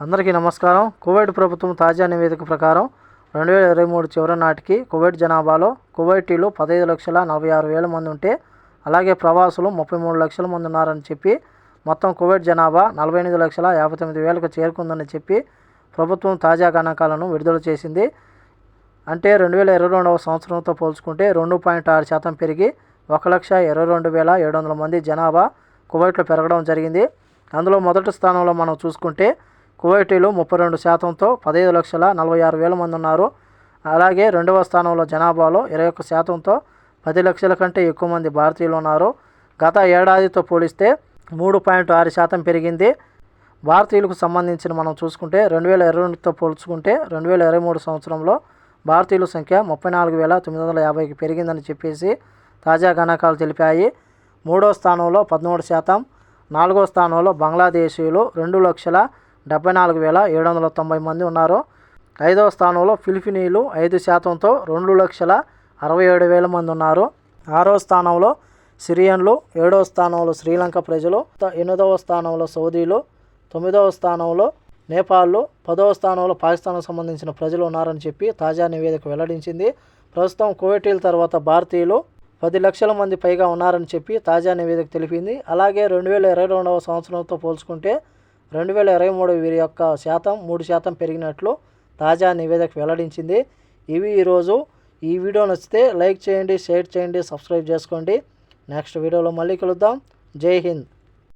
అందరికీ నమస్కారం. కువైట్ ప్రభుత్వం తాజా నివేదిక ప్రకారం 2023 చివరి నాటికి కువైట్ జనాభాలో కువైటీలు 15,46,000 మంది ఉంటే, అలాగే ప్రవాసులు 33 లక్షల మంది ఉన్నారని చెప్పి మొత్తం కువైట్ జనాభా 48,59,000కు చేరుకుందని చెప్పి ప్రభుత్వం తాజా గణాంకాలను విడుదల చేసింది. అంటే 2022వ సంవత్సరంతో పోల్చుకుంటే 2.6% పెరిగి 1,22,700 మంది జనాభా కువైట్లో పెరగడం జరిగింది. అందులో మొదటి స్థానంలో మనం చూసుకుంటే కువైటీలు 32%తో 15,46,000 మంది ఉన్నారు. అలాగే రెండవ స్థానంలో జనాభాలో 21%తో 10 లక్షల కంటే ఎక్కువ మంది భారతీయులు ఉన్నారు. గత ఏడాదితో పోలిస్తే 3.6% పెరిగింది. భారతీయులకు సంబంధించిన మనం చూసుకుంటే 2022తో పోల్చుకుంటే 2023 సంవత్సరంలో భారతీయుల సంఖ్య 34,950కి పెరిగిందని చెప్పేసి తాజా గణాంకాలు తెలిపాయి. మూడో స్థానంలో 13%, నాలుగో స్థానంలో బంగ్లాదేశీయులు 2,74,790 మంది ఉన్నారు. ఐదవ స్థానంలో ఫిలిపినీలు 5%తో 2,67,000 మంది ఉన్నారు. ఆరో స్థానంలో సిరియన్లు, 7వ స్థానంలో శ్రీలంక ప్రజలు, 8వ స్థానంలో సౌదీలు, 9వ స్థానంలో నేపాల్, 10వ స్థానంలో పాకిస్తాన్కు సంబంధించిన ప్రజలు ఉన్నారని చెప్పి తాజా నివేదిక వెల్లడించింది. ప్రస్తుతం కువైటీల తర్వాత భారతీయులు 10 లక్షల మంది పైగా ఉన్నారని చెప్పి తాజా నివేదిక తెలిపింది. అలాగే 2022వ సంవత్సరంతో పోల్చుకుంటే 2023 వీరి యొక్క శాతం 3% పెరిగినట్లు తాజా నివేదిక వెల్లడించింది. ఇవి ఈరోజు ఈ వీడియో నచ్చితే లైక్ చేయండి, షేర్ చేయండి, సబ్స్క్రైబ్ చేసుకోండి. నెక్స్ట్ వీడియోలో మళ్ళీ కలుద్దాం. జై హింద్.